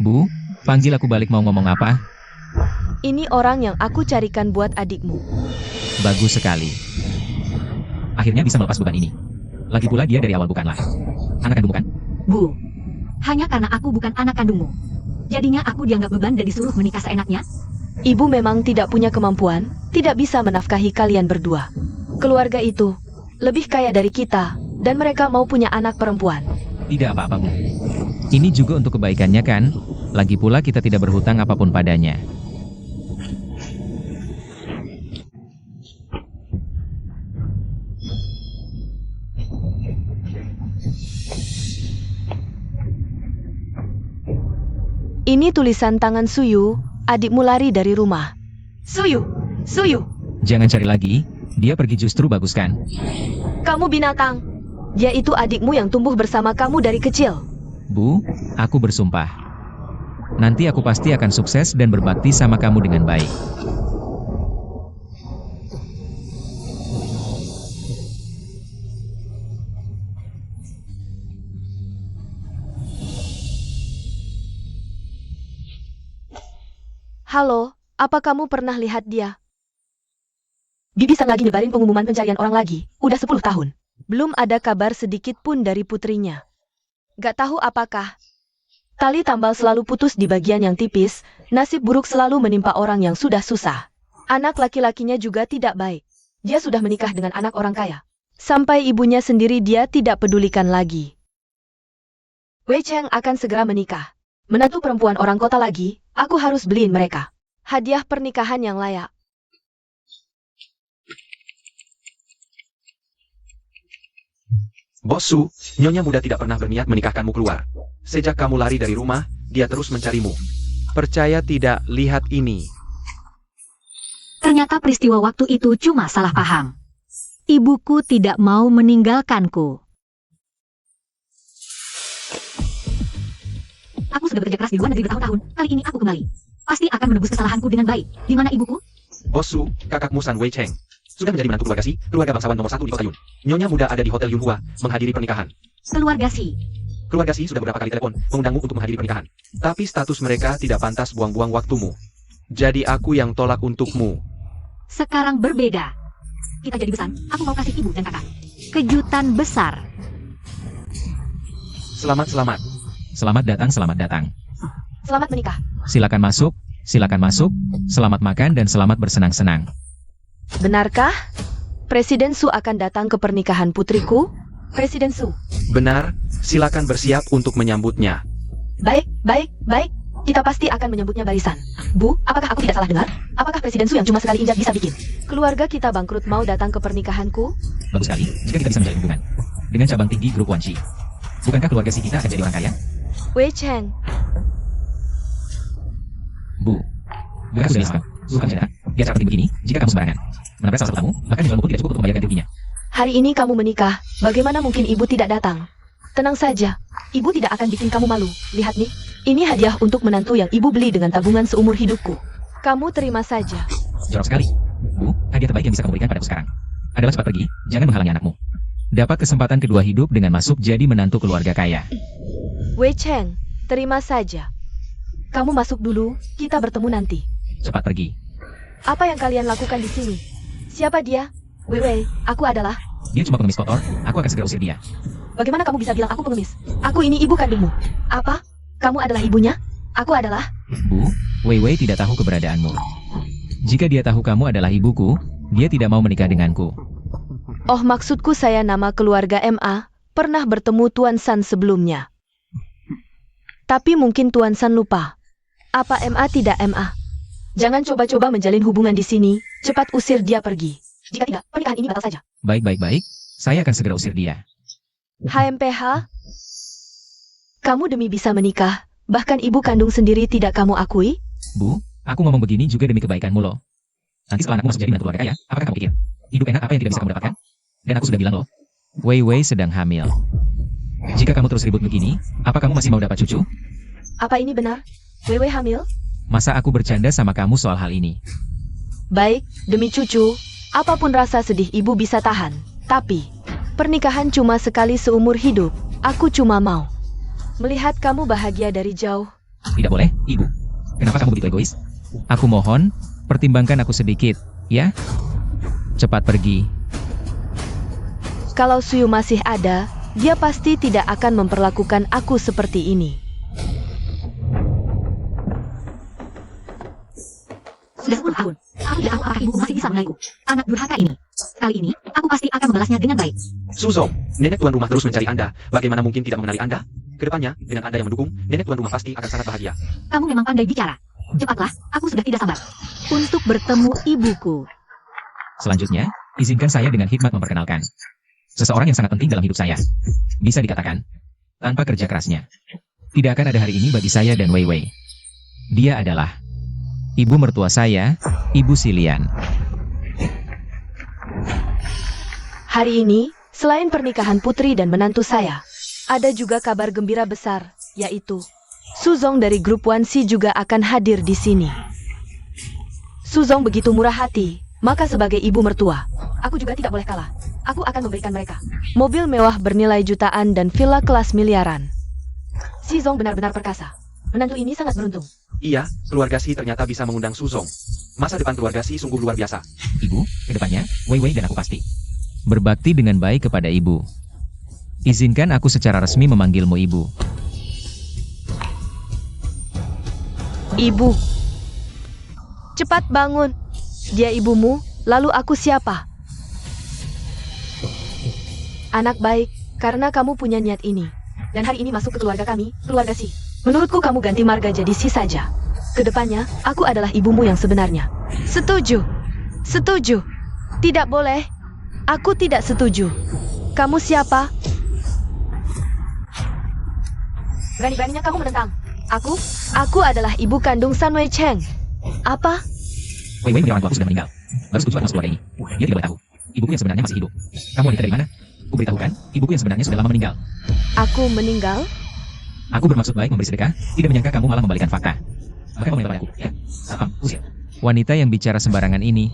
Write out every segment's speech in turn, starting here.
Bu, panggil aku balik mau ngomong apa? Ini orang yang aku carikan buat adikmu. Bagus sekali. Akhirnya bisa melepas beban ini. Lagi pula dia dari awal bukanlah anak kandungmu kan? Bu, hanya karena aku bukan anak kandungmu. Jadinya aku dianggap beban dan disuruh menikah seenaknya? Ibu memang tidak punya kemampuan, tidak bisa menafkahi kalian berdua. Keluarga itu lebih kaya dari kita, dan mereka mau punya anak perempuan. Tidak apa-apa, Bu. Ini juga untuk kebaikannya kan? Lagi pula kita tidak berhutang apapun padanya. Ini tulisan tangan Suyu, adikmu lari dari rumah. Suyu, Suyu. Jangan cari lagi, dia pergi justru bagus kan? Kamu binatang. Dia itu adikmu yang tumbuh bersama kamu dari kecil. Bu, aku bersumpah. Nanti aku pasti akan sukses dan berbakti sama kamu dengan baik. Halo, apa kamu pernah lihat dia? Bibi sang lagi nyebarin pengumuman pencarian orang lagi. Udah 10 tahun. Belum ada kabar sedikit pun dari putrinya. Gak tahu apakah. Tali tambal selalu putus di bagian yang tipis, nasib buruk selalu menimpa orang yang sudah susah. Anak laki-lakinya juga tidak baik. Dia sudah menikah dengan anak orang kaya. Sampai ibunya sendiri dia tidak pedulikan lagi. Wei Cheng akan segera menikah. Menantu perempuan orang kota lagi, aku harus beliin mereka hadiah pernikahan yang layak. Bos Su, Nyonya muda tidak pernah berniat menikahkanmu keluar. Sejak kamu lari dari rumah, dia terus mencarimu. Percaya tidak, lihat ini. Ternyata peristiwa waktu itu cuma salah paham. Ibuku tidak mau meninggalkanku. Aku sudah bekerja keras di luar negeri bertahun-tahun. Kali ini aku kembali. Pasti akan menebus kesalahanku dengan baik. Di mana ibuku? Bos Su, kakakmu San Wei Cheng sudah menjadi menantu keluarga Si, keluarga bangsawan nomor 1 di kota Yun. Nyonya muda ada di Hotel Yunhua, menghadiri pernikahan. Keluarga Si. Keluarga Si sudah beberapa kali telepon, mengundangmu untuk menghadiri pernikahan. Tapi status mereka tidak pantas buang-buang waktumu. Jadi aku yang tolak untukmu. Sekarang berbeda. Kita jadi besan, aku mau kasih ibu dan kakak kejutan besar. Selamat. Selamat datang, selamat datang. Selamat menikah. Silakan masuk, selamat makan dan selamat bersenang-senang. Benarkah? Presiden Su akan datang ke pernikahan putriku? Presiden Su. Benar, silakan bersiap untuk menyambutnya. Baik. Kita pasti akan menyambutnya barisan. Bu, apakah aku tidak salah dengar? Apakah Presiden Su yang cuma sekali injak bisa bikin? Keluarga kita bangkrut mau datang ke pernikahanku? Bagus sekali, jika kita bisa menjalin hubungan dengan cabang tinggi grup Wanshi. Bukankah keluarga Si kita akan jadi orang kaya? Wei Cheng. Bu, bukan sudah lama. Bukan cerita, dia seperti begini, jika kamu sembarangan menabrak salah satu tamu, bahkan jual buku tidak cukup untuk membayar ganti ruginya. Hari ini kamu menikah, bagaimana mungkin ibu tidak datang? Tenang saja, ibu tidak akan bikin kamu malu. Lihat nih, ini hadiah untuk menantu yang ibu beli dengan tabungan seumur hidupku. Kamu terima saja. Jorok sekali. Bu, hadiah terbaik yang bisa kamu berikan padaku sekarang adalah cepat pergi, jangan menghalangi anakmu. Dapat kesempatan kedua hidup dengan masuk jadi menantu keluarga kaya. Wei Cheng, terima saja. Kamu masuk dulu, kita bertemu nanti. Cepat pergi. Apa yang kalian lakukan di sini? Siapa dia? Wei, aku adalah... Dia cuma pengemis kotor, aku akan segera usir dia. Bagaimana kamu bisa bilang aku pengemis? Aku ini ibu kandungmu. Apa? Kamu adalah ibunya? Aku adalah... Bu, Wei tidak tahu keberadaanmu. Jika dia tahu kamu adalah ibuku, dia tidak mau menikah denganku. Oh, maksudku saya nama keluarga MA, pernah bertemu Tuan San sebelumnya. Tapi mungkin Tuan San lupa. Apa MA tidak MA? Jangan coba-coba menjalin hubungan di sini, cepat usir dia pergi. Jika tidak, pernikahan ini batal saja. Baik, saya akan segera usir dia. HMPH, kamu demi bisa menikah, bahkan ibu kandung sendiri tidak kamu akui? Bu, aku ngomong begini juga demi kebaikanmu loh. Nanti setelah anakmu masuk jadi menantu keluarga kaya, apakah kamu pikir hidup enak apa yang tidak bisa kamu dapatkan? Dan aku sudah bilang loh, Wei sedang hamil. Jika kamu terus ribut begini, apa kamu masih mau dapat cucu? Apa ini benar? Wei hamil? Masa aku bercanda sama kamu soal hal ini? Baik, demi cucu, apapun rasa sedih ibu bisa tahan. Tapi, pernikahan cuma sekali seumur hidup, aku cuma mau melihat kamu bahagia dari jauh. Tidak boleh, Ibu. Kenapa kamu begitu egois? Aku mohon, pertimbangkan aku sedikit, ya? Cepat pergi. Kalau Suyu masih ada, dia pasti tidak akan memperlakukan aku seperti ini. Sudah 10 tahun. Aku tidak tahu apakah ibuku masih bisa menilaiku. Anak durhaka ini. Kali ini, aku pasti akan membalasnya dengan baik. Suzong, nenek tuan rumah terus mencari Anda. Bagaimana mungkin tidak mengenali Anda? Kedepannya, dengan Anda yang mendukung, nenek tuan rumah pasti akan sangat bahagia. Kamu memang pandai bicara. Cepatlah, aku sudah tidak sabar. Untuk bertemu ibuku. Selanjutnya, izinkan saya dengan hikmat memperkenalkan seseorang yang sangat penting dalam hidup saya. Bisa dikatakan, tanpa kerja kerasnya, tidak akan ada hari ini bagi saya dan Wei Wei. Dia adalah ibu mertua saya, Ibu Silian. Hari ini, selain pernikahan putri dan menantu saya, ada juga kabar gembira besar, yaitu Suzong dari grup Wansi juga akan hadir di sini. Suzong begitu murah hati, maka sebagai ibu mertua, aku juga tidak boleh kalah. Aku akan memberikan mereka mobil mewah bernilai jutaan dan villa kelas miliaran. Suzong benar-benar perkasa. Menantu ini sangat beruntung. Iya, keluarga Si ternyata bisa mengundang Suzong. Masa depan keluarga Si sungguh luar biasa. Ibu, kedepannya, Wei Wei dan aku pasti berbakti dengan baik kepada Ibu. Izinkan aku secara resmi memanggilmu Ibu. Ibu. Cepat bangun. Dia ibumu, lalu aku siapa? Anak baik, karena kamu punya niat ini. Dan hari ini masuk ke keluarga kami, keluarga Si. Menurutku kamu ganti marga jadi Si saja. Kedepannya, aku adalah ibumu yang sebenarnya. Setuju. Setuju. Tidak boleh. Aku tidak setuju. Kamu siapa? Berani-beraninya kamu menentang. Aku adalah ibu kandung Sun Wei Cheng. Apa? Wei Wei punya orang tuaku sudah meninggal. Baru setuju aku masuk keluarga ini. Dia tidak boleh tahu. Ibuku yang sebenarnya masih hidup. Kamu wanita dari mana? Ku beritahukan, ibuku yang sebenarnya sudah lama meninggal. Aku meninggal? Aku bermaksud baik memberi sedekah, tidak menyangka kamu malah membalikan fakta. Maka kamu menelpon aku, ya? Usir. Wanita yang bicara sembarangan ini.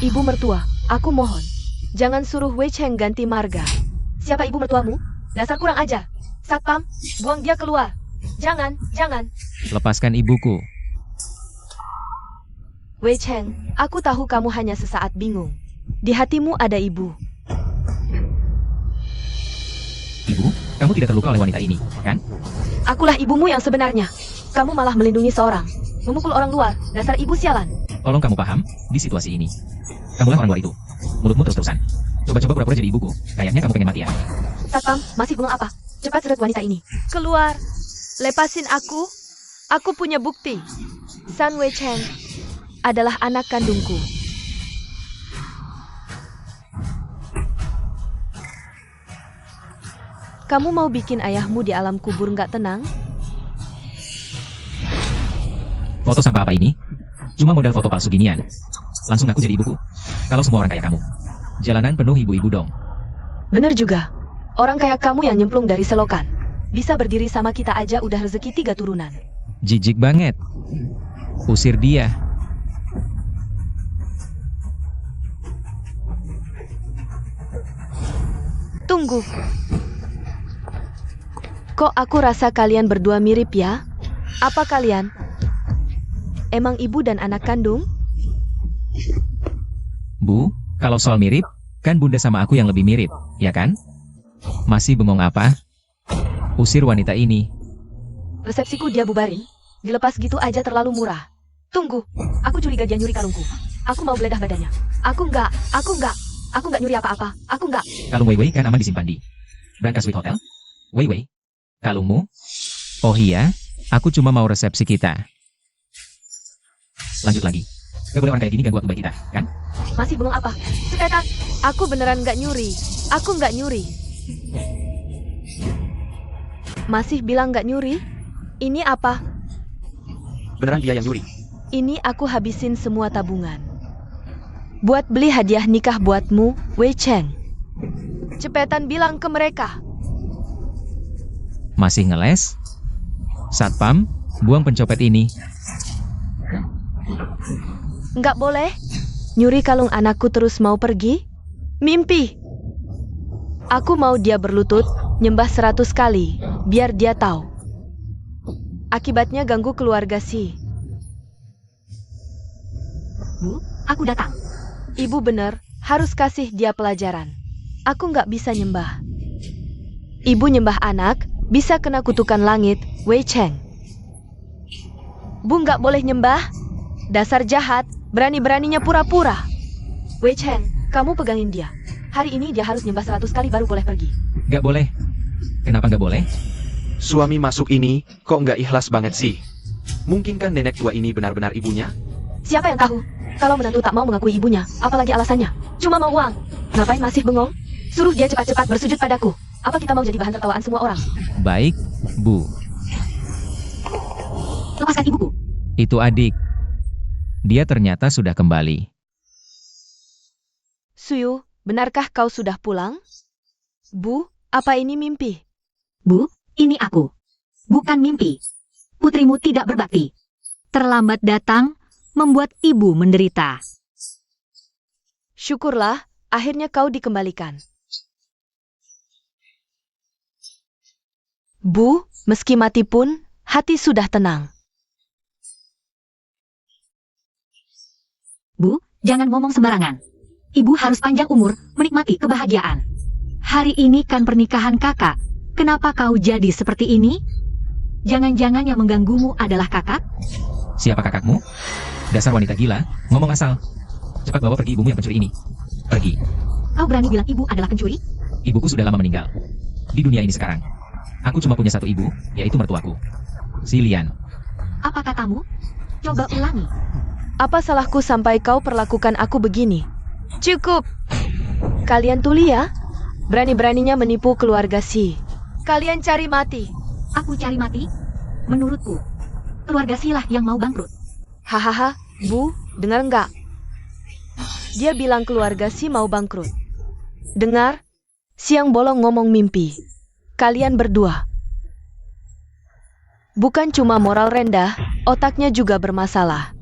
Ibu mertua, aku mohon. Jangan suruh Wei Cheng ganti marga. Siapa ibu mertuamu? Dasar kurang ajar. Satpam, buang dia keluar. Jangan. Lepaskan ibuku. Wei Cheng, aku tahu kamu hanya sesaat bingung. Di hatimu ada ibu. Ibu, kamu tidak terluka oleh wanita ini, kan? Akulah ibumu yang sebenarnya. Kamu malah melindungi seorang. Memukul orang luar, dasar ibu sialan. Tolong kamu paham, di situasi ini. Kamulah orang luar itu. Mulutmu terus-terusan. Coba-coba pura-pura jadi ibuku. Kayaknya kamu pengen mati ya. Satpam, masih bengong apa? Cepat seret wanita ini. Keluar. Lepasin aku. Aku punya bukti. Sun Wei Cheng adalah anak kandungku. Kamu mau bikin ayahmu di alam kubur nggak tenang? Foto sampah apa ini? Cuma modal foto palsu ginian. Langsung aku jadi ibuku. Kalau semua orang kayak kamu. Jalanan penuh ibu-ibu dong. Bener juga. Orang kayak kamu yang nyemplung dari selokan. Bisa berdiri sama kita aja udah rezeki 3 turunan. Jijik banget. Usir dia. Tunggu. Kok aku rasa kalian berdua mirip ya? Apa kalian? Emang ibu dan anak kandung? Bu, kalau soal mirip, kan bunda sama aku yang lebih mirip, ya kan? Masih bengong apa? Usir wanita ini. Resepsiku dia bubarin. Dilepas gitu aja terlalu murah. Tunggu, aku curiga dia nyuri kalungku. Aku mau geledah badannya. Aku enggak nyuri apa-apa. Aku enggak. Kalung Wei Wei kan aman disimpan di Branca Suite Hotel. Wei Wei, kalungmu? Oh iya, aku cuma mau resepsi kita. Lanjut lagi. Gak boleh orang kayak gini ganggu aku baik kita, kan? Masih bengong apa? Cepetan. Aku beneran nggak nyuri. Aku nggak nyuri. Masih bilang nggak nyuri? Ini apa? Beneran dia yang nyuri. Ini aku habisin semua tabungan. Buat beli hadiah nikah buatmu, Wei Cheng. Cepetan bilang ke mereka. Masih ngeles? Satpam, buang pencopet ini. Nggak boleh. Nyuri kalung anakku terus mau pergi? Mimpi. Aku mau dia berlutut, nyembah 100 kali, biar dia tahu. Akibatnya ganggu keluarga Si. Bu, aku datang. Ibu benar, harus kasih dia pelajaran. Aku nggak bisa nyembah. Ibu nyembah anak, bisa kena kutukan langit, Wei Cheng. Bu nggak boleh nyembah. Dasar jahat, berani-beraninya pura-pura. Wei Cheng, kamu pegangin dia. Hari ini dia harus nyembah 100 kali baru boleh pergi. Nggak boleh. Kenapa nggak boleh? Suami masuk ini, kok nggak ikhlas banget sih? Mungkin kan nenek tua ini benar-benar ibunya? Siapa yang tahu? Kalau menantu tak mau mengakui ibunya, apalagi alasannya? Cuma mau uang. Ngapain masih bengong? Suruh dia cepat-cepat bersujud padaku. Apa kita mau jadi bahan tertawaan semua orang? Baik, Bu. Lepaskan ibuku. Itu adik. Dia ternyata sudah kembali. Suyu, benarkah kau sudah pulang? Bu, apa ini mimpi? Bu, ini aku. Bukan mimpi. Putrimu tidak berbakti. Terlambat datang, membuat ibu menderita. Syukurlah, akhirnya kau dikembalikan. Bu, meski mati pun, hati sudah tenang. Bu, jangan ngomong sembarangan. Ibu harus panjang umur, menikmati kebahagiaan. Hari ini kan pernikahan kakak. Kenapa kau jadi seperti ini? Jangan-jangan yang mengganggumu adalah kakak? Siapa kakakmu? Dasar wanita gila, ngomong asal. Cepat bawa pergi ibumu yang pencuri ini. Pergi. Kau berani bilang ibu adalah pencuri? Ibuku sudah lama meninggal. Di dunia ini sekarang, aku cuma punya satu ibu, yaitu mertuaku. Si Lian. Apa katamu? Coba ulangi. Apa salahku sampai kau perlakukan aku begini? Cukup. Kalian tuli ya? Berani-beraninya menipu keluarga Si. Kalian cari mati. Aku cari mati? Menurutku, keluarga silah yang mau bangkrut. Hahaha, Bu, dengar nggak? Dia bilang keluarga Si mau bangkrut. Dengar? Siang bolong ngomong mimpi. Kalian berdua. Bukan cuma moral rendah, otaknya juga bermasalah.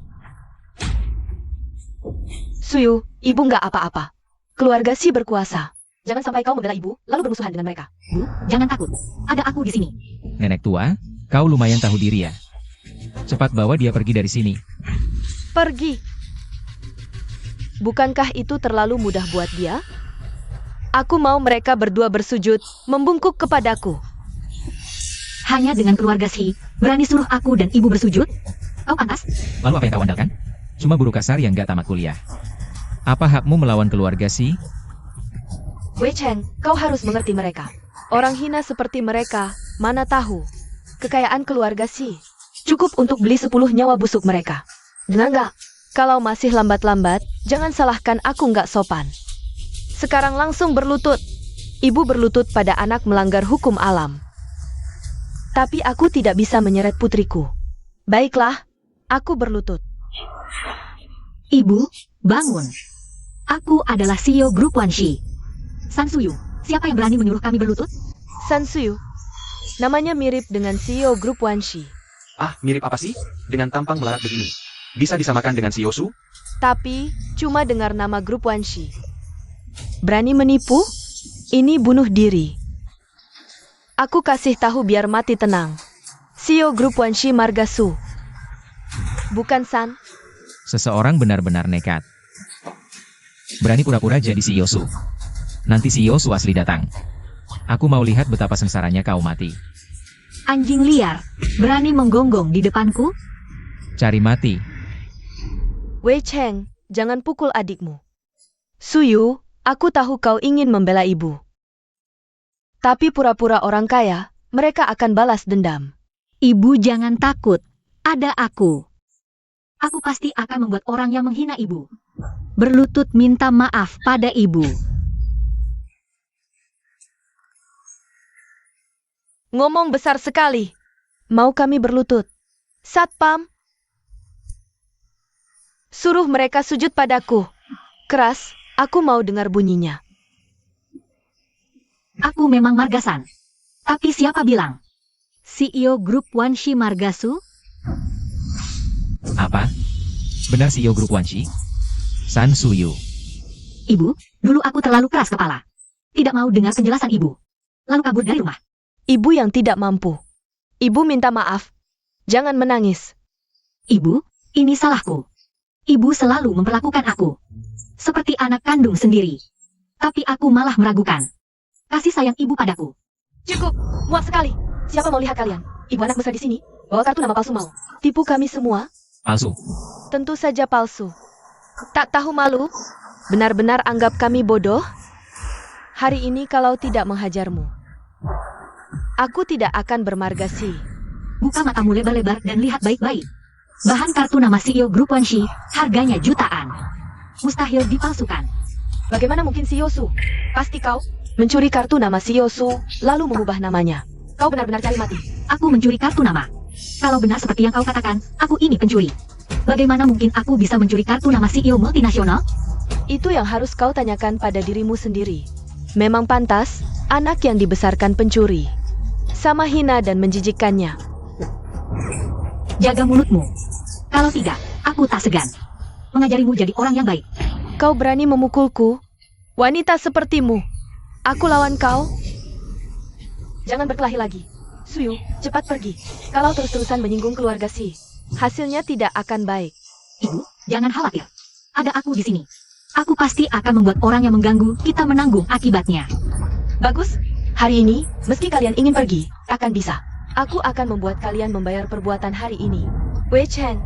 Suyu, ibu nggak apa-apa. Keluarga Si berkuasa. Jangan sampai kau membela ibu, lalu bermusuhan dengan mereka. Bu, jangan takut. Ada aku di sini. Nenek tua, kau lumayan tahu diri ya. Cepat bawa dia pergi dari sini. Pergi. Bukankah itu terlalu mudah buat dia? Aku mau mereka berdua bersujud, membungkuk kepadaku. Hanya dengan keluarga Si, berani suruh aku dan ibu bersujud? Kau pantas? Lalu apa yang kau andalkan? Cuma buruh kasar yang gak tamat kuliah. Apa hakmu melawan keluarga Si? Wei Cheng, kau harus mengerti mereka. Orang hina seperti mereka, mana tahu. Kekayaan keluarga Si cukup untuk beli 10 nyawa busuk mereka. Dengar nggak? Kalau masih lambat-lambat, jangan salahkan aku nggak sopan. Sekarang langsung berlutut. Ibu berlutut pada anak melanggar hukum alam. Tapi aku tidak bisa menyeret putriku. Baiklah, aku berlutut. Ibu, bangun. Aku adalah CEO Grup Wanshi. San Suyu, siapa yang berani menyuruh kami berlutut? San Suyu. Namanya mirip dengan CEO Grup Wanshi. Ah, mirip apa sih? Dengan tampang melarat begini. Bisa disamakan dengan si Yosu? Tapi, cuma dengar nama Grup Wanshi. Berani menipu? Ini bunuh diri. Aku kasih tahu biar mati tenang. CEO Grup Wanshi Margasu. Bukan San? Seseorang benar-benar nekat. Berani pura-pura jadi si Yosu. Nanti si Yosu asli datang. Aku mau lihat betapa sengsaranya kau mati. Anjing liar, berani menggonggong di depanku? Cari mati. Wei Cheng, jangan pukul adikmu. Suyu, aku tahu kau ingin membela ibu. Tapi pura-pura orang kaya, mereka akan balas dendam. Ibu jangan takut, ada aku. Aku pasti akan membuat orang yang menghina ibu. Berlutut minta maaf pada ibu. Ngomong besar sekali. Mau kami berlutut? Satpam. Suruh mereka sujud padaku. Keras, aku mau dengar bunyinya. Aku memang Margasan. Tapi siapa bilang? CEO Grup Wanshi Margasu? Apa? Benar CEO Grup Wanshi? San Suyu. Ibu, dulu aku terlalu keras kepala. Tidak mau dengar penjelasan ibu. Lalu kabur dari rumah. Ibu yang tidak mampu. Ibu minta maaf. Jangan menangis. Ibu, ini salahku. Ibu selalu memperlakukan aku seperti anak kandung sendiri. Tapi aku malah meragukan kasih sayang ibu padaku. Cukup, muak sekali. Siapa mau lihat kalian? Ibu anak mesra di sini. Bawa kartu nama palsu mau. Tipu kami semua? Palsu. Tentu saja palsu. Tak tahu malu? Benar-benar anggap kami bodoh? Hari ini kalau tidak menghajarmu, aku tidak akan bermargasi. Buka matamu lebar-lebar dan lihat baik-baik. Bahan kartu nama CEO Grup Wanshi, harganya jutaan. Mustahil dipalsukan. Bagaimana mungkin si Yosu? Pasti kau. Mencuri kartu nama si Yosu, lalu mengubah namanya. Kau benar-benar cari mati. Aku mencuri kartu nama. Kalau benar seperti yang kau katakan, aku ini pencuri. Bagaimana mungkin aku bisa mencuri kartu nama CEO multinasional? Itu yang harus kau tanyakan pada dirimu sendiri. Memang pantas, anak yang dibesarkan pencuri. Sama hina dan menjijikkannya. Jaga mulutmu. Kalau tidak, aku tak segan mengajarimu jadi orang yang baik. Kau berani memukulku? Wanita sepertimu. Aku lawan kau? Jangan berkelahi lagi. Suyu, cepat pergi. Kalau terus-terusan menyinggung keluarga Si, Hasilnya tidak akan baik. Ibu, jangan khawatir. Ada aku di sini. Aku pasti akan membuat orang yang mengganggu kita menanggung akibatnya. bagus. Hari ini, meski kalian ingin pergi, akan bisa. Aku akan membuat kalian membayar perbuatan hari ini. Wei Chen,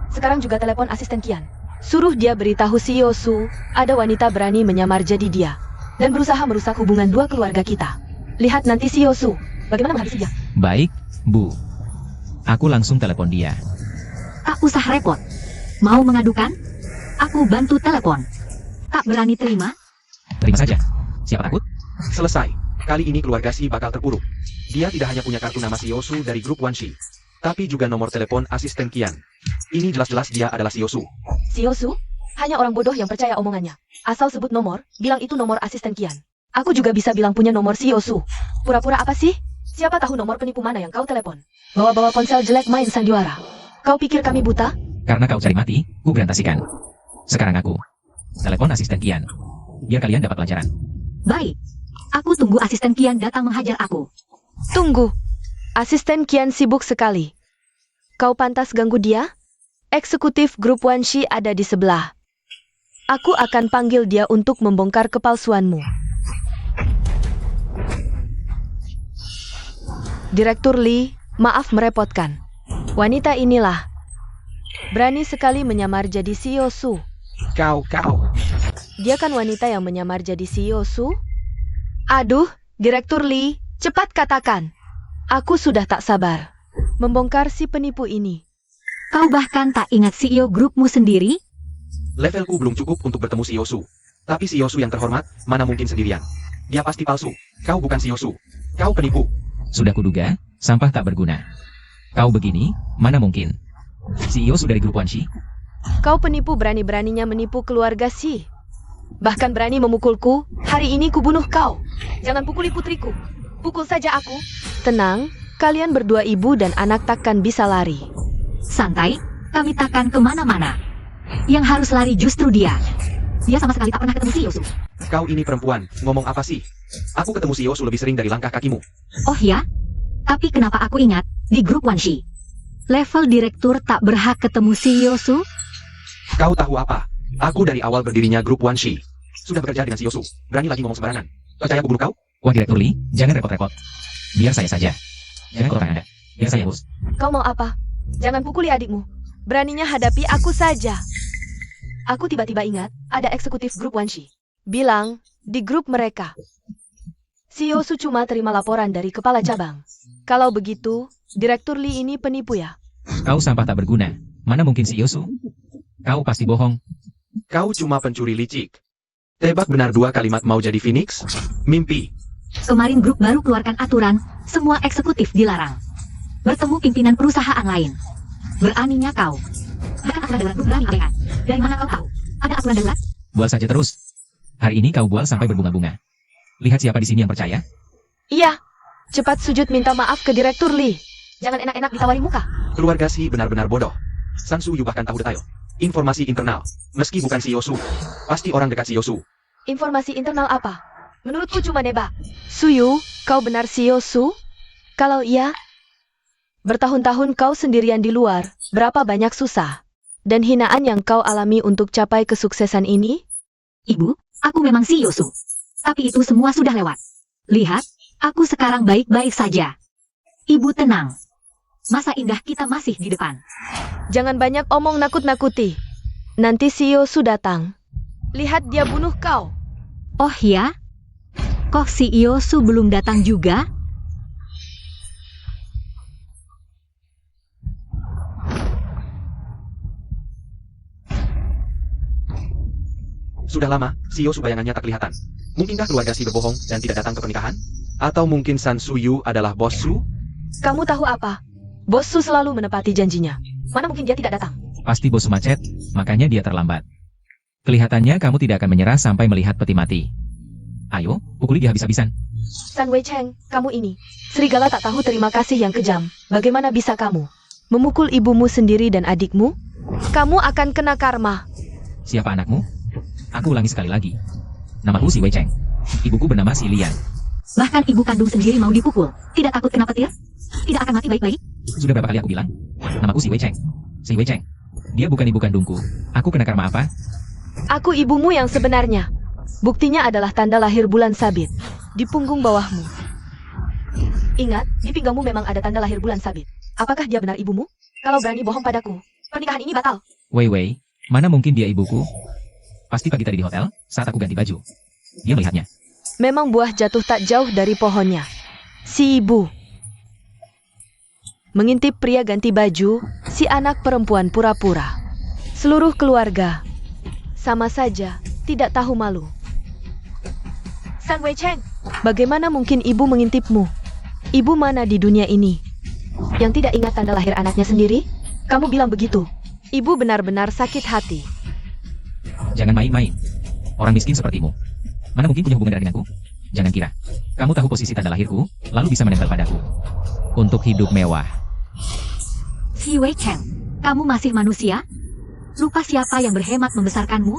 sekarang juga telepon asisten Kian. Suruh dia beritahu si Yosu, ada wanita berani menyamar jadi dia. Dan berusaha merusak hubungan dua keluarga kita. Lihat nanti si Yosu, bagaimana menghabisi dia. Baik, Bu. Aku langsung telepon dia. Tak usah repot. Mau mengadukan? Aku bantu telepon. Tak berani terima? Terima saja. Siapa takut? Selesai. Kali ini keluarga Si bakal terpuruk. Dia tidak hanya punya kartu nama si Yosu dari grup Wanshi, tapi juga nomor telepon asisten Kian. Ini jelas-jelas dia adalah si Yosu. Si Yosu, hanya orang bodoh yang percaya omongannya. Asal sebut nomor, bilang itu nomor asisten Kian. Aku juga bisa bilang punya nomor si Yosu. Pura-pura apa sih? Siapa tahu nomor penipu mana yang kau telepon? Bawa-bawa ponsel jelek main sandiwara. Kau pikir kami buta? Karena kau cari mati, ku berantasikan. Sekarang aku telepon asisten Kian. Biar kalian dapat pelajaran. Baik. Aku tunggu asisten Kian datang menghajar aku. Tunggu. Asisten Kian sibuk sekali. Kau pantas ganggu dia? Eksekutif grup Wanshi ada di sebelah. Aku akan panggil dia untuk membongkar kepalsuanmu. Direktur Lee, maaf merepotkan. Wanita inilah. Berani sekali menyamar jadi si Yosu. Kau. Dia kan wanita yang menyamar jadi si Yosu? Aduh, Direktur Lee, cepat katakan. Aku sudah tak sabar membongkar si penipu ini. Kau bahkan tak ingat CEO grupmu sendiri? Levelku belum cukup untuk bertemu si Yosu. Tapi si Yosu yang terhormat, mana mungkin sendirian. Dia pasti palsu. Kau bukan si Yosu. Kau penipu. Sudah kuduga, sampah tak berguna. Kau begini, mana mungkin. CEO dari grup Wanshi. Kau penipu berani-beraninya menipu keluarga Si. Bahkan berani memukulku, hari ini kubunuh kau. Jangan pukuli putriku. Pukul saja aku. Tenang, kalian berdua ibu dan anak takkan bisa lari. Santai, kami takkan kemana-mana. Yang harus lari justru dia. Dia sama sekali tak pernah ketemu si Yosu. Kau ini perempuan, ngomong apa sih? Aku ketemu si Yosu lebih sering dari langkah kakimu. Oh ya? Tapi kenapa aku ingat, di grup Wanshi, level direktur tak berhak ketemu si Yosu? Kau tahu apa? Aku dari awal berdirinya grup Wanshi sudah bekerja dengan si Yosu. Berani lagi ngomong sembarangan. Percaya aku bunuh kau? Wah Direktur Lee, jangan repot-repot. Biar saya saja. Jangan kotorkan Anda. Biar saya bos. Kau mau apa? Jangan pukuli adikmu. Beraninya hadapi aku saja. Aku tiba-tiba ingat, ada eksekutif grup Wanshi. Bilang, di grup mereka. Si Yosu cuma terima laporan dari kepala cabang. Kalau begitu, Direktur Lee ini penipu ya? Kau sampah tak berguna. Mana mungkin si Yosu? Kau pasti bohong. Kau cuma pencuri licik. Tebak benar 2 kalimat mau jadi Phoenix? Mimpi. Kemarin grup baru keluarkan aturan, semua eksekutif dilarang bertemu pimpinan perusahaan lain. Beraninya kau. Bahkan aturan darurat pun berani abaikan. Dari mana kau tahu? Ada aturan darurat? Bual saja terus. Hari ini kau bual sampai berbunga-bunga. Lihat siapa di sini yang percaya. Iya. Cepat sujud minta maaf ke Direktur Lee. Jangan enak-enak ditawari muka. Keluarga Si benar-benar bodoh. Sang Suyu bahkan tahu detail. Informasi internal. Meski bukan si Yosu, pasti orang dekat si Yosu. Informasi internal apa? Menurutku cuma nebak. Suyu, kau benar si Yosu? Kalau iya, Bertahun-tahun kau sendirian di luar, berapa banyak susah dan hinaan yang kau alami untuk capai kesuksesan ini? Ibu, aku memang si Yosu. Tapi itu semua sudah lewat. Lihat, aku sekarang baik-baik saja. Ibu tenang. Masa indah kita masih di depan. Jangan banyak omong nakut-nakuti. Nanti si Yosu datang. Lihat dia bunuh kau. Oh ya? Kok si Yosu belum datang juga? Sudah lama, si Yosu bayangannya tak kelihatan. Mungkinkah keluarga Si berbohong dan tidak datang ke pernikahan? Atau mungkin San Suyu adalah bos Su? Kamu tahu apa? Bos Su selalu menepati janjinya. Mana mungkin dia tidak datang? Pasti bos macet, makanya dia terlambat. Kelihatannya kamu tidak akan menyerah sampai melihat peti mati. Ayo, pukuli dia habis-habisan. San Wei Cheng, kamu ini. Serigala tak tahu terima kasih yang kejam. Bagaimana bisa kamu memukul ibumu sendiri dan adikmu? Kamu akan kena karma. Siapa anakmu? Aku ulangi sekali lagi. Namaku Si Wei Cheng. Ibuku bernama Si Lian. Bahkan ibu kandung sendiri mau dipukul. Tidak takut kena petir? Tidak akan mati baik-baik? Sudah berapa kali aku bilang? Namaku Si Wei Cheng. Si Wei Cheng. Dia bukan ibu kandungku. Aku kena karma apa? Aku ibumu yang sebenarnya. Buktinya adalah tanda lahir bulan sabit di punggung bawahmu. Ingat, di pinggangmu memang ada tanda lahir bulan sabit. Apakah dia benar ibumu? Kalau berani bohong padaku, pernikahan ini batal. Wei Wei, mana mungkin dia ibuku? Pasti pagi tadi di hotel, saat aku ganti baju. Dia melihatnya. Memang buah jatuh tak jauh dari pohonnya. Si ibu mengintip pria ganti baju, si anak perempuan pura-pura. Seluruh keluarga sama saja tidak tahu malu. San Wei Cheng, bagaimana mungkin ibu mengintipmu? Ibu mana di dunia ini yang tidak ingat tanda lahir anaknya sendiri? Kamu bilang begitu. Ibu benar-benar sakit hati. Jangan main-main. Orang miskin sepertimu. Mana mungkin punya hubungan denganku? Jangan kira. Kamu tahu posisi tanda lahirku, lalu bisa menempel padaku. Untuk hidup mewah. Si Wei Cheng, kamu masih manusia? Lupa siapa yang berhemat membesarkanmu?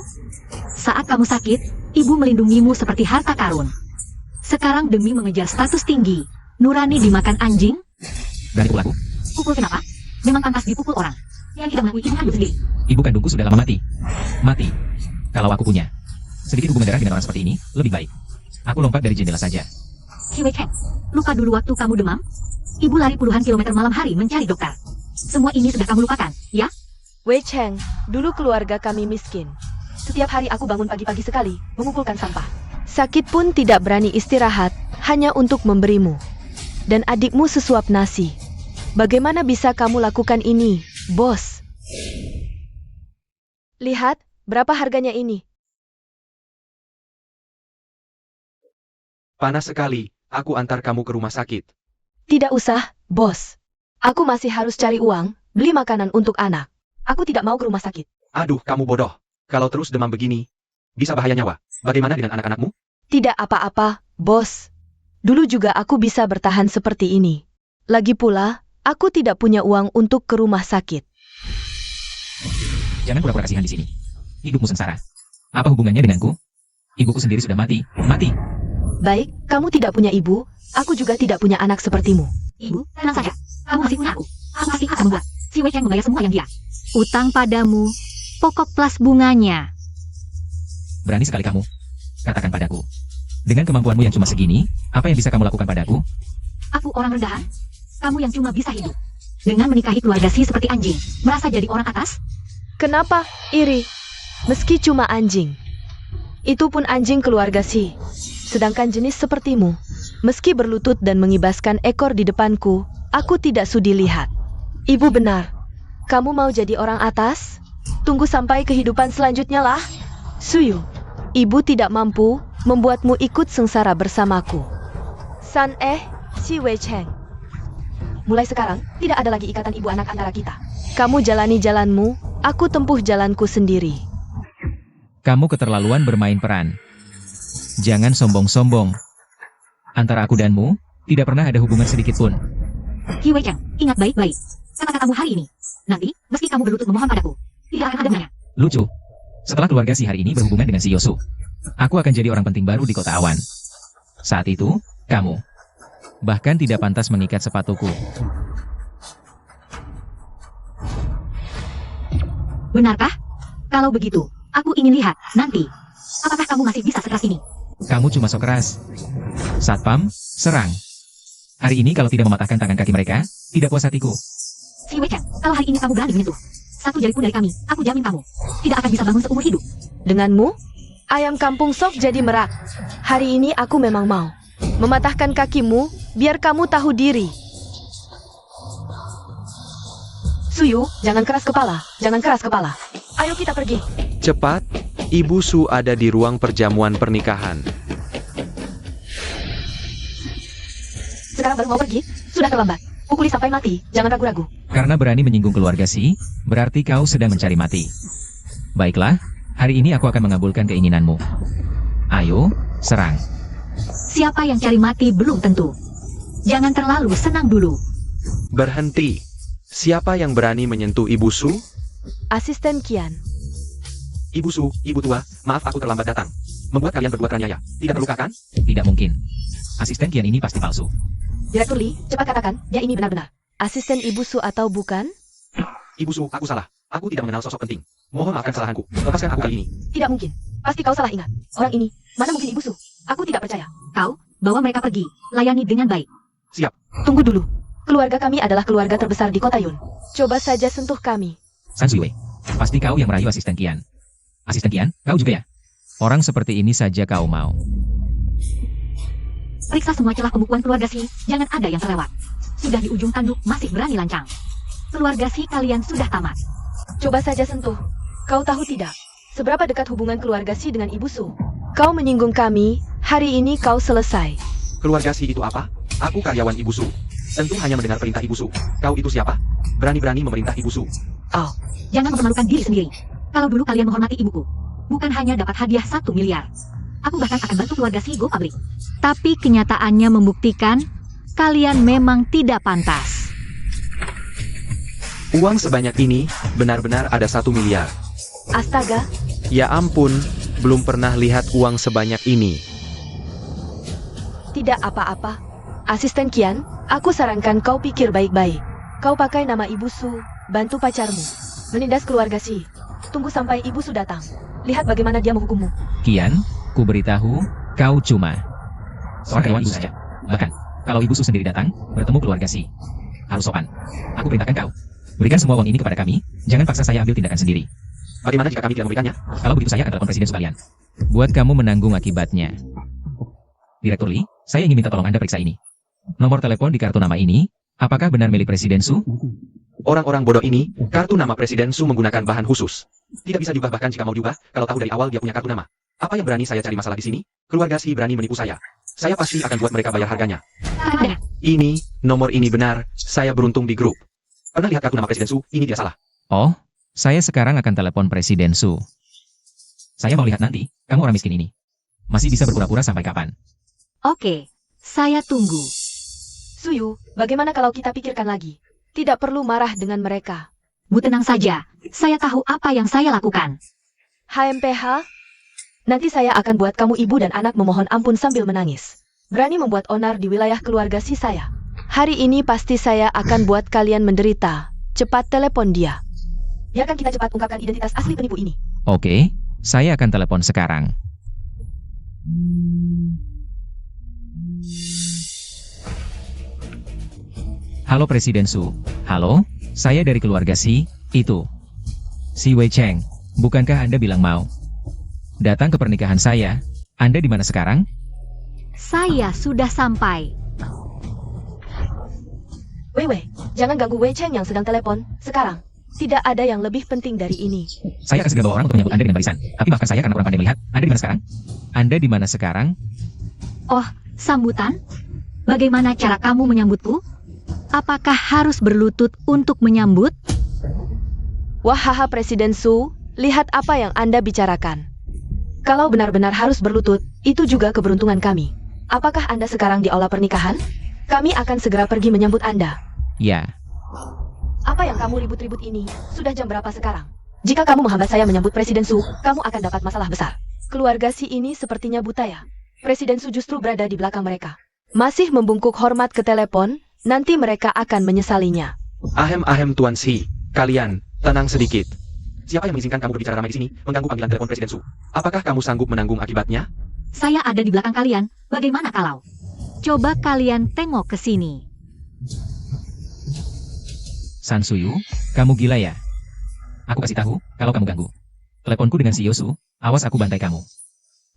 Saat kamu sakit, ibu melindungimu seperti harta karun. Sekarang demi mengejar status tinggi, nurani dimakan anjing? Berani pukul aku? Pukul kenapa? Memang pantas dipukul orang. Yang tidak mengakui ibu kandung sendiri. Ibu kandungku sudah lama mati. Mati. Kalau aku punya sedikit hubungan darah dengan orang seperti ini, lebih baik aku lompat dari jendela saja. Si Wei Cheng, lupa dulu waktu kamu demam? Ibu lari puluhan kilometer malam hari mencari dokter. Semua ini sudah kamu lupakan, ya? Wei Cheng, dulu keluarga kami miskin. Setiap hari aku bangun pagi-pagi sekali, mengumpulkan sampah. Sakit pun tidak berani istirahat, hanya untuk memberimu. Dan adikmu sesuap nasi. Bagaimana bisa kamu lakukan ini, bos? Lihat, berapa harganya ini? Panas sekali, aku antar kamu ke rumah sakit. Tidak usah, bos. Aku masih harus cari uang, beli makanan untuk anak. Aku tidak mau ke rumah sakit. Aduh, kamu bodoh. Kalau terus demam begini, bisa bahaya nyawa. Bagaimana dengan anak-anakmu? Tidak apa-apa, bos. Dulu juga aku bisa bertahan seperti ini. Lagi pula, aku tidak punya uang untuk ke rumah sakit. Jangan pura-pura kasihan di sini. Hidupmu sengsara. Apa hubungannya denganku? Ibuku sendiri sudah mati. Mati. Baik, kamu tidak punya ibu, aku juga tidak punya anak sepertimu. Ibu, tenang saja. Kamu masih punya aku. Aku pasti akan membuat si Wei Cheng membayar semua yang dia. Utang padamu, pokok plus bunganya. Berani sekali kamu. Katakan padaku. Dengan kemampuanmu yang cuma segini, apa yang bisa kamu lakukan padaku? Aku orang rendahan. Kamu yang cuma bisa hidup dengan menikahi keluarga Si seperti anjing, merasa jadi orang atas? Kenapa iri? Meski cuma anjing. Itu pun anjing keluarga Si. Sedangkan jenis sepertimu, meski berlutut dan mengibaskan ekor di depanku, aku tidak sudi lihat. Ibu benar. Kamu mau jadi orang atas? Tunggu sampai kehidupan selanjutnya lah. Suyu, ibu tidak mampu membuatmu ikut sengsara bersamaku. Si Wei Cheng. Mulai sekarang, tidak ada lagi ikatan ibu anak antara kita. Kamu jalani jalanmu, aku tempuh jalanku sendiri. Kamu keterlaluan bermain peran. Jangan sombong-sombong. Antara aku danmu, tidak pernah ada hubungan sedikit pun. Si Wei Cheng, ingat baik-baik kata-katamu hari ini. Nanti, meski kamu berlutut memohon padaku, tidak akan ada gunanya. Lucu. Setelah keluarga Si hari ini berhubungan dengan si Yosu, aku akan jadi orang penting baru di kota awan. Saat itu, kamu bahkan tidak pantas mengikat sepatuku. Benarkah? Kalau begitu, aku ingin lihat nanti. Apakah kamu masih bisa sekeras ini? Kamu cuma sok keras. Satpam, serang. Hari ini kalau tidak mematahkan tangan kaki mereka, tidak puas hatiku. Si Wei Cheng, kalau hari ini kamu berani menyentuh satu jari pun dari kami, aku jamin kamu tidak akan bisa bangun seumur hidup. Denganmu, ayam kampung sok jadi merak. Hari ini aku memang mau mematahkan kakimu, biar kamu tahu diri. Suyu, jangan keras kepala, jangan keras kepala. Ayo kita pergi. Cepat, Ibu Su ada di ruang perjamuan pernikahan. Sekarang baru mau pergi? Sudah terlambat. Pukuli sampai mati, jangan ragu-ragu. Karena berani menyinggung keluarga Si, berarti kau sedang mencari mati. Baiklah, hari ini aku akan mengabulkan keinginanmu. Ayo, serang. Siapa yang cari mati belum tentu. Jangan terlalu senang dulu. Berhenti. Siapa yang berani menyentuh Ibu Su? Asisten Kian. Ibu Su, Ibu tua, maaf aku terlambat datang. Membuat kalian berbuat teraniaya. Tidak terluka kan? Tidak mungkin. Asisten Kian ini pasti palsu. Direktur Lee, cepat katakan, dia ini benar-benar. Asisten Ibu Su atau bukan? Ibu Su, aku salah. Aku tidak mengenal sosok penting. Mohon maafkan kesalahanku. Lepaskan aku kali ini. Tidak mungkin. Pasti kau salah ingat. Orang ini, mana mungkin Ibu Su? Aku tidak percaya. Kau, bawa mereka pergi. Layani dengan baik. Siap. Tunggu dulu. Keluarga kami adalah keluarga terbesar di kota Yun. Coba saja sentuh kami. San Suiwei, pasti kau yang merayu asisten Kian. Asisten Kian, kau juga ya? Orang seperti ini saja kau mau. Periksa semua celah pembukuan keluarga Si, jangan ada yang terlewat. Sudah di ujung tanduk, masih berani lancang. Keluarga Si kalian sudah tamat. Coba saja sentuh. Kau tahu tidak, seberapa dekat hubungan keluarga Si dengan Ibu Su? Kau menyinggung kami, hari ini kau selesai. Keluarga Si itu apa? Aku karyawan Ibu Su. Tentu hanya mendengar perintah Ibu Su. Kau itu siapa? Berani-berani memerintah Ibu Su. Oh, Jangan mempermalukan diri sendiri. Kalau dulu kalian menghormati ibuku, bukan hanya dapat hadiah 1 miliar. Aku bahkan akan bantu keluarga Si Go Public. Tapi kenyataannya membuktikan, kalian memang tidak pantas. Uang sebanyak ini, benar-benar ada 1 miliar. astaga, Ya ampun, belum pernah lihat uang sebanyak ini. tidak apa-apa. Asisten Kian, aku sarankan kau pikir baik-baik. Kau pakai nama Ibu Su, bantu pacarmu menindas keluarga Si. Tunggu sampai Ibu Su datang. Lihat bagaimana dia menghukummu. Kian, ku beritahu, kau cuma seorang karyawan Ibu saja. Bahkan, kalau Ibu Su sendiri datang, bertemu keluarga Si, harus sopan. Aku perintahkan kau, berikan semua uang ini kepada kami, jangan paksa saya ambil tindakan sendiri. Bagaimana jika kami tidak memberikannya? Kalau begitu saya akan telepon presiden sekalian. Buat kamu menanggung akibatnya. Direktur Lee, saya ingin minta tolong Anda periksa ini. Nomor telepon di kartu nama ini, apakah benar milik Presiden Su? Orang-orang bodoh ini, kartu nama Presiden Su menggunakan bahan khusus. Tidak bisa diubah bahkan jika mau diubah, kalau tahu dari awal dia punya kartu nama. Apa yang berani saya cari masalah di sini? Keluarga Si berani menipu saya. Saya pasti akan buat mereka bayar harganya. Ada. Ini, nomor ini benar, saya beruntung di grup. Pernah lihat kartu nama Presiden Su? Ini dia salah. Oh, saya sekarang akan telepon Presiden Su. Saya mau lihat nanti, kamu orang miskin ini. Masih bisa berpura-pura sampai kapan? Oke, saya tunggu. Suyu, bagaimana kalau kita pikirkan lagi? Tidak perlu marah dengan mereka. Bu tenang saja, saya tahu apa yang saya lakukan. HMPH, nanti saya akan buat kamu ibu dan anak memohon ampun sambil menangis. Berani membuat onar di wilayah keluarga Si saya. Hari ini pasti saya akan buat kalian menderita. Cepat telepon dia. Biarkan kita cepat ungkapkan identitas asli penipu ini. Oke, saya akan telepon sekarang. Halo Presiden Su. Halo, saya dari keluarga Si, itu. Si Wei Cheng, bukankah Anda bilang mau datang ke pernikahan saya? Anda di mana sekarang? Saya sudah sampai. Wei, jangan ganggu Wei Cheng yang sedang telepon. Sekarang. Tidak ada yang lebih penting dari ini. Saya akan segera bawa orang untuk menyambut Anda dengan barisan. Tapi maafkan saya karena kurang pandai melihat. Anda di mana sekarang? Anda di mana sekarang? Oh, sambutan? Bagaimana cara kamu menyambutku? Apakah harus berlutut untuk menyambut? Wahaha Presiden Su, lihat apa yang Anda bicarakan. Kalau benar-benar harus berlutut, itu juga keberuntungan kami. Apakah Anda sekarang di aula pernikahan? Kami akan segera pergi menyambut Anda. Ya, Apa yang kamu ribut-ribut ini? Sudah jam berapa sekarang? Jika kamu menghambat saya menyambut Presiden Su, kamu akan dapat masalah besar. Keluarga Si ini sepertinya buta ya. Presiden Su justru berada di belakang mereka. Masih membungkuk hormat ke telepon, nanti mereka akan menyesalinya. Ahem Tuan Si, kalian, tenang sedikit. Siapa yang mengizinkan kamu berbicara ramai di sini, mengganggu panggilan telepon Presiden Su? Apakah kamu sanggup menanggung akibatnya? Saya ada di belakang kalian. Bagaimana kalau? Coba kalian tengok ke sini. San Suyu, kamu gila ya? Aku kasih tahu, kalau kamu ganggu teleponku dengan CEO Su, awas aku bantai kamu.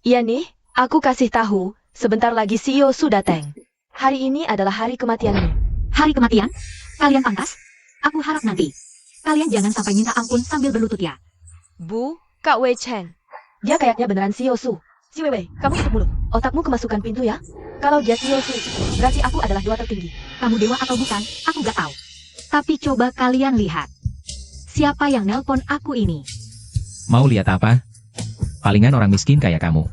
Iya nih, aku kasih tahu, sebentar lagi CEO Su datang. Hari ini adalah hari kematianmu. Hari kematian? Kalian pantas? Aku harap nanti. Kalian jangan sampai minta ampun sambil berlutut ya. Bu, Kak Wei Chen. Dia kayaknya beneran CEO Su. Si Wewe, kamu tutup mulut. Otakmu kemasukan pintu ya. Kalau dia CEO Su, berarti aku adalah dua tertinggi. Kamu dewa atau bukan, aku gak tahu. Tapi coba kalian lihat. Siapa yang nelpon aku ini? Mau lihat apa? Palingan orang miskin kayak kamu.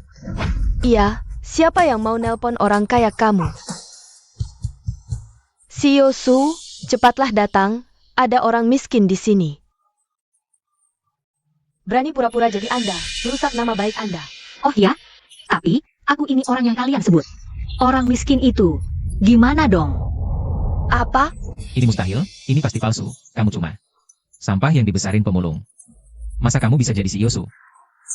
Iya, siapa yang mau nelpon orang kaya kamu? CEO Su, cepatlah datang, ada orang miskin di sini. Berani pura-pura jadi Anda, merusak nama baik Anda. Oh ya? Tapi, aku ini orang yang kalian sebut. Orang miskin itu. Gimana dong? Apa? Ini mustahil, ini pasti palsu, kamu cuma sampah yang dibesarin pemulung. Masa kamu bisa jadi CEO Su?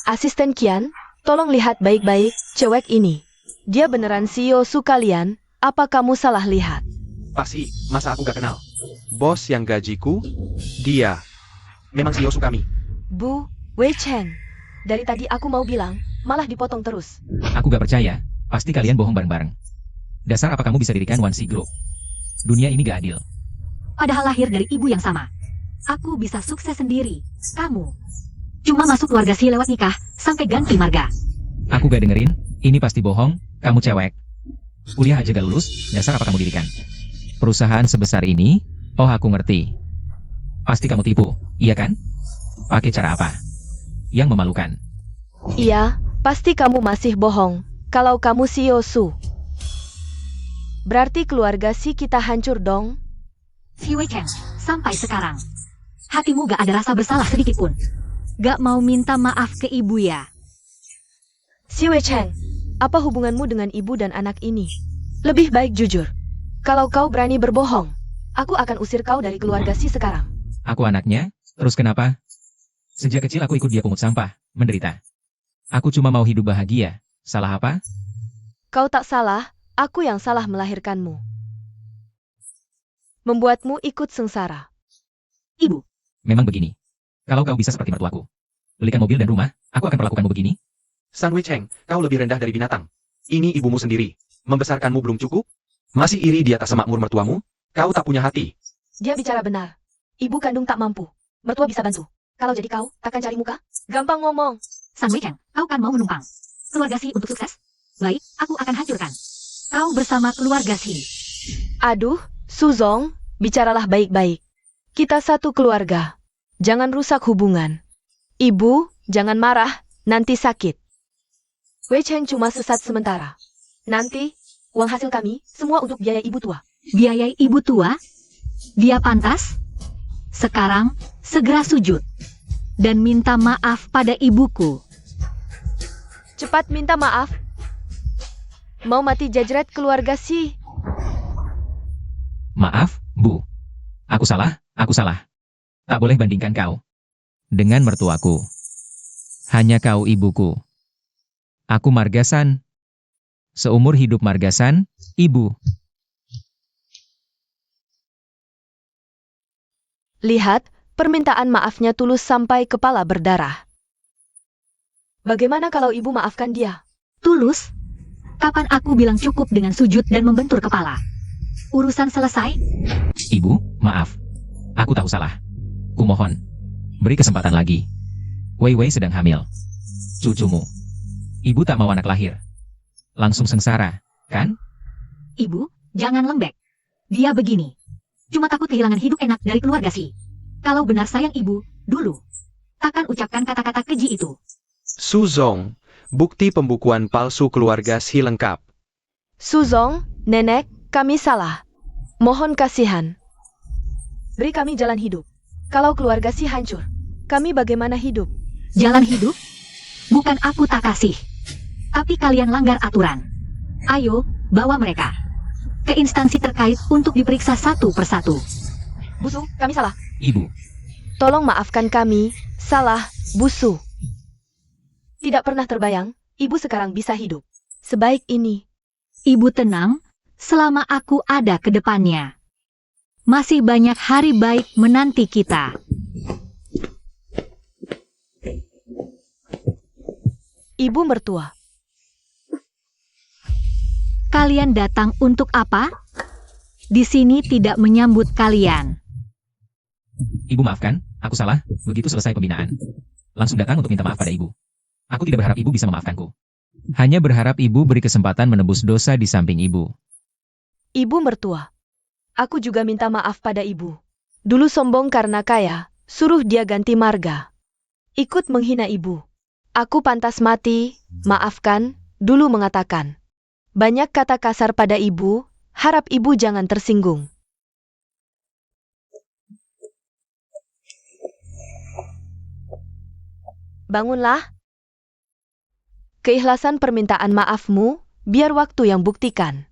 Asisten Kian, tolong lihat baik-baik, cewek ini. Dia beneran CEO Su kalian, apa kamu salah lihat? Pasti, masa aku gak kenal? Bos yang gajiku, dia. Memang CEO Su kami. Bu, Wei Chen. Dari tadi aku mau bilang, malah dipotong terus. Aku gak percaya, pasti kalian bohong bareng-bareng. Dasar apa kamu bisa dirikan One Sea Group? Dunia ini gak adil. Padahal lahir dari ibu yang sama. Aku bisa sukses sendiri. Kamu cuma masuk keluarga si lewat nikah, sampai ganti marga. Aku gak dengerin, ini pasti bohong, kamu cewek. Kuliah aja gak lulus, dasar apa kamu dirikan? Perusahaan sebesar ini, oh aku ngerti. Pasti kamu tipu, iya kan? Pakai cara apa? Yang memalukan. Iya, pasti kamu masih bohong, kalau kamu CEO Su. Berarti keluarga si kita hancur dong? Si Wei Chen, sampai sekarang. Hatimu gak ada rasa bersalah sedikit pun. Gak mau minta maaf ke ibu ya? Si Wei Chen, apa hubunganmu dengan ibu dan anak ini? Lebih baik jujur. Kalau kau berani berbohong, aku akan usir kau dari keluarga si sekarang. Aku anaknya, terus kenapa? Sejak kecil aku ikut dia pungut sampah, menderita. Aku cuma mau hidup bahagia, salah apa? Kau tak salah, aku yang salah melahirkanmu. Membuatmu ikut sengsara. Ibu, Memang begini. Kalau kau bisa seperti mertuaku, belikan mobil dan rumah, aku akan perlakukanmu begini. San Wei Cheng, kau lebih rendah dari binatang. Ini ibumu sendiri. Membesarkanmu belum cukup? Masih iri di atas semakmur mertuamu? Kau tak punya hati. Dia bicara benar. Ibu kandung tak mampu. Mertua bisa bantu. Kalau jadi kau, takkan cari muka? Gampang ngomong. San Wei Chen, kau kan mau menumpang. Keluarga Si untuk sukses? Baik, aku akan hancurkan. Kau bersama keluarga Si. Aduh, Suzong, bicaralah baik-baik. Kita satu keluarga. Jangan rusak hubungan. Ibu, jangan marah, nanti sakit. Wei Chen cuma sesat sementara. Nanti, uang hasil kami, semua untuk biaya ibu tua. Biayai ibu tua? Dia pantas? Sekarang, segera sujud. Dan minta maaf pada ibuku. Cepat minta maaf. Mau mati jajret keluarga Si. Maaf, Bu. Aku salah, aku salah. Tak boleh bandingkan kau dengan mertuaku. Hanya kau ibuku. Aku Margasan. Seumur hidup Margasan, ibu. Lihat, permintaan maafnya tulus sampai kepala berdarah. Bagaimana kalau ibu maafkan dia? Tulus? Kapan aku bilang cukup dengan sujud dan membentur kepala? Urusan selesai? Ibu, maaf. Aku tahu salah. Kumohon, beri kesempatan lagi. Wei Wei sedang hamil. Cucumu. Ibu tak mau anak lahir. Langsung sengsara, kan? Ibu, jangan lembek. Dia begini. Cuma takut kehilangan hidup enak dari keluarga Si. Kalau benar sayang ibu, dulu. Takkan ucapkan kata-kata keji itu. Suzong, bukti pembukuan palsu keluarga Si lengkap. Suzong, nenek, kami salah. Mohon kasihan. Beri kami jalan hidup. Kalau keluarga Si hancur, kami bagaimana hidup? Jalan hidup? Bukan aku tak kasih. Tapi kalian langgar aturan. Ayo, bawa mereka ke instansi terkait untuk diperiksa satu persatu. Busu, kami salah. Ibu, Tolong maafkan kami, Salah, Busu. Tidak pernah terbayang, ibu sekarang bisa hidup. Sebaik ini. Ibu tenang, selama aku ada ke depannya. Masih banyak hari baik menanti kita. Ibu mertua. Kalian datang untuk apa? Di sini tidak menyambut kalian. Ibu maafkan, aku salah, begitu selesai pembinaan. Langsung datang untuk minta maaf pada ibu. Aku tidak berharap ibu bisa memaafkanku. Hanya berharap ibu beri kesempatan menebus dosa di samping ibu. Ibu mertua. Aku juga minta maaf pada ibu. Dulu sombong karena kaya, suruh dia ganti marga. Ikut menghina ibu. Aku pantas mati, maafkan, dulu mengatakan. Banyak kata kasar pada ibu, harap ibu jangan tersinggung. Bangunlah. Keikhlasan permintaan maafmu, biar waktu yang buktikan.